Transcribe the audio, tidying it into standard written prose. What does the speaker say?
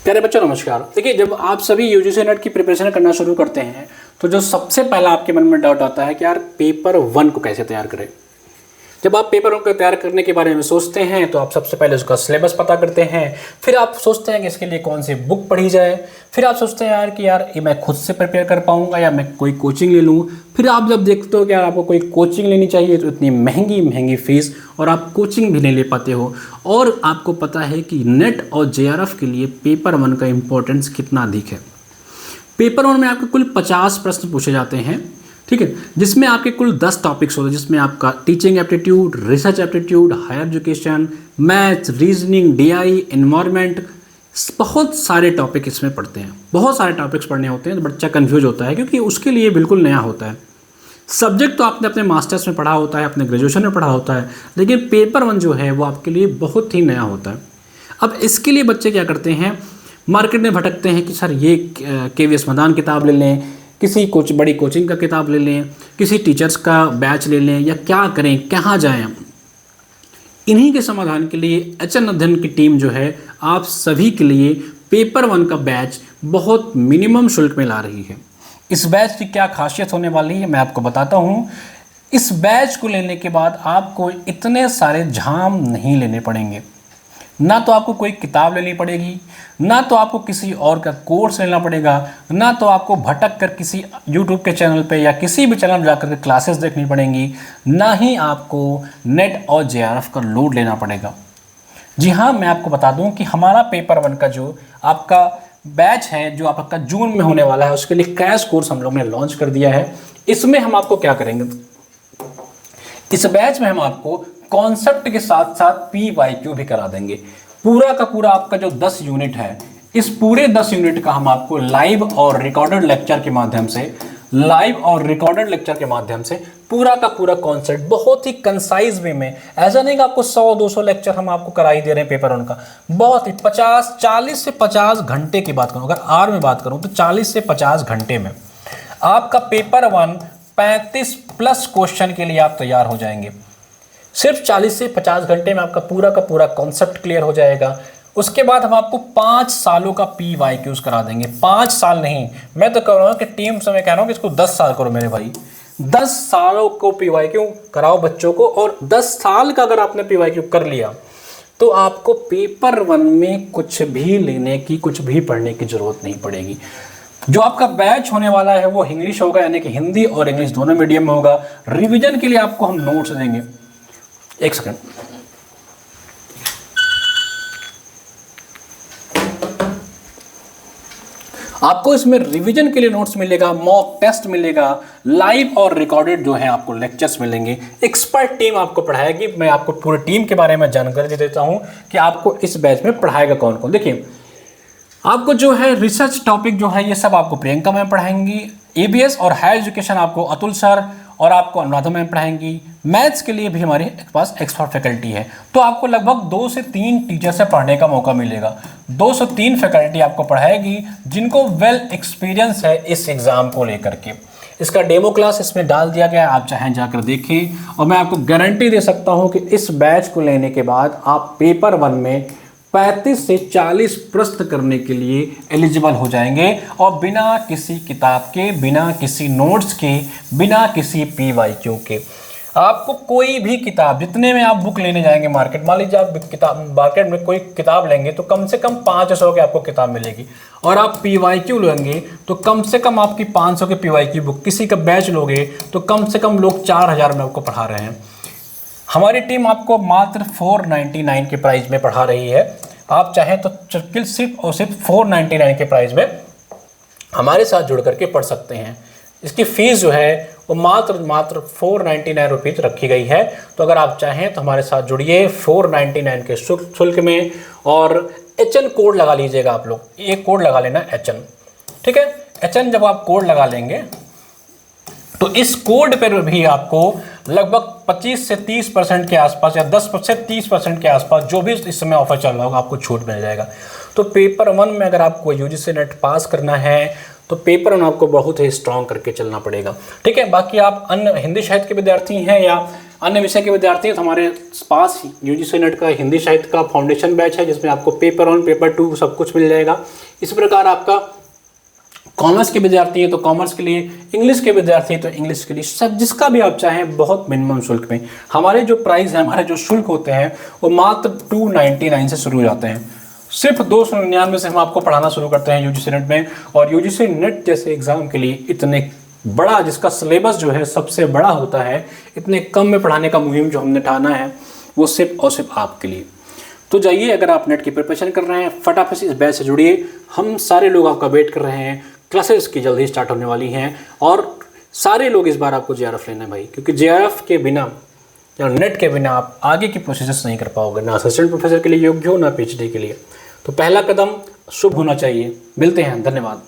प्यारे बच्चों नमस्कार। देखिए, जब आप सभी यूजीसी नेट की प्रिपरेशन करना शुरू करते हैं तो जो सबसे पहला आपके मन में डाउट आता है कि यार पेपर 1 को कैसे तैयार करें। जब आप पेपर 1 को तैयार करने के बारे में सोचते हैं तो आप सबसे पहले उसका सिलेबस पता करते हैं, फिर आप सोचते हैं कि इसके लिए कौन सी बुक पढ़ी जाए, फिर आप सोचते हैं यार कि यार ये मैं खुद से प्रिपेयर कर पाऊंगा या मैं कोई कोचिंग ले लूँ। फिर आप जब देखते हो कि यार आपको कोई कोचिंग लेनी चाहिए तो इतनी महंगी फीस और आप कोचिंग भी नहीं ले पाते हो। और आपको पता है कि नेट और जेआरएफ के लिए पेपर 1 का इम्पोर्टेंस कितना अधिक है। पेपर 1 में आपके कुल 50 प्रश्न पूछे जाते हैं, ठीक है, जिसमें आपके कुल 10 टॉपिक्स होते हैं, जिसमें आपका teaching aptitude, research aptitude, higher education, maths, reasoning, DI, environment, बहुत सारे टॉपिक इसमें पढ़ते हैं। बहुत सारे टॉपिक्स पढ़ने होते हैं तो बच्चा कंफ्यूज होता है क्योंकि उसके लिए बिल्कुल नया होता है। सब्जेक्ट तो आपने अपने मास्टर्स में पढ़ा होता है, अपने ग्रेजुएशन में पढ़ा होता है, लेकिन पेपर 1 जो है वो आपके लिए बहुत ही नया होता है। अब इसके लिए बच्चे क्या करते हैं, मार्केट में भटकते हैं कि सर ये केवीएस मदान किताब ले लें, किसी बड़ी कोचिंग का किताब ले लें, किसी टीचर्स का बैच ले लें, या क्या करें, कहाँ जाएं। इन्हीं के समाधान के लिए एचएन अध्ययन की टीम जो है आप सभी के लिए पेपर 1 का बैच बहुत मिनिमम शुल्क में ला रही है। इस बैच की क्या खासियत होने वाली है मैं आपको बताता हूँ। इस बैच को लेने के बाद आपको इतने सारे झाम नहीं लेने पड़ेंगे। ना तो आपको कोई किताब लेनी पड़ेगी, ना तो आपको किसी और का कोर्स लेना पड़ेगा, ना तो आपको भटक कर किसी यूट्यूब के चैनल पे या किसी भी चैनल जाकर के क्लासेस देखनी पड़ेंगी, ना ही आपको नेट और जेआरएफ का लोड लेना पड़ेगा। जी हाँ, मैं आपको बता दूं कि हमारा पेपर 1 का जो आपका बैच है, जो आपका जून में होने वाला है, उसके लिए क्रैश कोर्स हम लोग ने लॉन्च कर दिया है। इसमें हम आपको क्या करेंगे, इस बैच में हम आपको कॉन्सेप्ट के साथ साथ PYQ भी करा देंगे। पूरा का पूरा आपका जो 10 यूनिट है, इस पूरे 10 यूनिट का हम आपको लाइव और रिकॉर्डेड लेक्चर के माध्यम से पूरा का पूरा कॉन्सेप्ट बहुत ही कंसाइज वे में, ऐसा नहीं कि आपको 100-200 लेक्चर हम आपको करा ही दे रहे हैं पेपर 1 का, बहुत ही 40 से 50 घंटे की बात करूं, अगर आर में बात करूं तो 40 से 50 घंटे में आपका पेपर 1 35 प्लस क्वेश्चन के लिए आप तैयार हो जाएंगे। सिर्फ 40 से 50 घंटे में आपका पूरा का पूरा कॉन्सेप्ट क्लियर हो जाएगा। उसके बाद हम आपको 5 सालों का PYQs करा देंगे। 5 साल नहीं, मैं तो कह रहा हूँ कि टीम से मैं कह रहा हूँ कि इसको 10 साल करो मेरे भाई। 10 सालों को PYQ कराओ बच्चों को, और 10 साल का अगर आपने PYQ कर लिया तो आपको पेपर 1 में कुछ भी लेने की, कुछ भी पढ़ने की जरूरत नहीं पड़ेगी। जो आपका बैच होने वाला है वो इंग्लिश होगा, यानी कि हिंदी और इंग्लिश दोनों मीडियम में होगा। रिविजन के लिए आपको हम नोट्स देंगे। एक सेकंड, आपको इसमें रिवीजन के लिए नोट्स मिलेगा, मॉक टेस्ट मिलेगा, लाइव और रिकॉर्डेड जो है आपको लेक्चर्स मिलेंगे। एक्सपर्ट टीम आपको पढ़ाएगी। मैं आपको पूरे टीम के बारे में जानकारी दे देता हूं कि आपको इस बैच में पढ़ाएगा कौन कौन। देखिए, आपको जो है रिसर्च टॉपिक जो है ये सब आपको प्रियंका मैम पढ़ाएंगी। EBS और हायर एजुकेशन आपको अतुल सर और आपको अनुराधा मैम पढ़ाएंगी। मैथ्स के लिए भी हमारे पास एक्सपर्ट फैकल्टी है, तो आपको लगभग 2 से 3 टीचर से पढ़ने का मौका मिलेगा। 2 से 3 फैकल्टी आपको पढ़ाएगी जिनको वेल एक्सपीरियंस है इस एग्ज़ाम को लेकर के। इसका डेमो क्लास इसमें डाल दिया गया है, आप चाहें जाकर देखें। और मैं आपको गारंटी दे सकता हूँ कि इस बैच को लेने के बाद आप पेपर 1 में 35 से 40 प्रश्न करने के लिए एलिजिबल हो जाएंगे, और बिना किसी किताब के, बिना किसी नोट्स के, बिना किसी PYQ के। आपको कोई भी किताब, जितने में आप बुक लेने जाएंगे मार्केट, मान लीजिए आप किताब मार्केट में कोई किताब लेंगे तो कम से कम 500 की आपको किताब मिलेगी, और आप PYQ लेंगे तो कम से कम आपकी 500 की PYQ बुक। किसी का बैच लोगे तो कम से कम लोग 4000 में आपको पढ़ा रहे हैं। हमारी टीम आपको मात्र 499 के प्राइस में पढ़ा रही है। आप चाहें तो सिर्फ और सिर्फ 499 के प्राइस में हमारे साथ जुड़ करके पढ़ सकते हैं। इसकी फीस जो है वो मात्र 499 रुपीज़ रखी गई है। तो अगर आप चाहें तो हमारे साथ जुड़िए 499 के शुल्क में, और HN कोड लगा लीजिएगा आप लोग। एक कोड लगा लेना HN, ठीक है। HN जब आप कोड लगा लेंगे तो इस कोड पर भी आपको लगभग 25 से 30% के आसपास, या 10 से 30% के आसपास, जो भी इस समय ऑफर चल रहा होगा, आपको छूट मिल जाएगा। तो पेपर 1 में अगर आपको UGC नेट पास करना है तो पेपर 1 आपको बहुत ही स्ट्रॉन्ग करके चलना पड़ेगा, ठीक है। बाकी आप अन्य हिंदी साहित्य के विद्यार्थी हैं या अन्य विषय के विद्यार्थी हैं तो हमारे पास यूजीसी नेट का हिंदी साहित्य का फाउंडेशन बैच है, जिसमें आपको पेपर 1 पेपर 2 सब कुछ मिल जाएगा। इस प्रकार आपका कॉमर्स के विद्यार्थी हैं तो कॉमर्स के लिए, इंग्लिश के विद्यार्थी हैं तो इंग्लिश के लिए, सब जिसका भी आप चाहें बहुत मिनिमम शुल्क में। हमारे जो प्राइस है, हमारे जो शुल्क होते हैं वो मात्र 299 से शुरू हो जाते हैं। सिर्फ 299 से हम आपको पढ़ाना शुरू करते हैं यूजीसी नेट में। और यूजीसी नेट जैसे एग्जाम के लिए इतने बड़ा, जिसका सिलेबस जो है सबसे बड़ा होता है, इतने कम में पढ़ाने का मुहिम जो हमने ठाना है वो सिर्फ और सिर्फ आपके लिए। तो जाइए, अगर आप नेट की प्रिपरेशन कर रहे हैं फटाफट से इस बैच से जुड़िए। हम सारे लोग आपका वेट कर रहे हैं। क्लासेस की जल्दी स्टार्ट होने वाली हैं और सारे लोग इस बार आपको जेआरएफ लेना है भाई, क्योंकि जेआरएफ के बिना या नेट के बिना आप आगे की प्रोसेस नहीं कर पाओगे, ना असिस्टेंट प्रोफेसर के लिए योग्य हो, ना पीएचडी के लिए। तो पहला कदम शुभ होना चाहिए। मिलते हैं, धन्यवाद।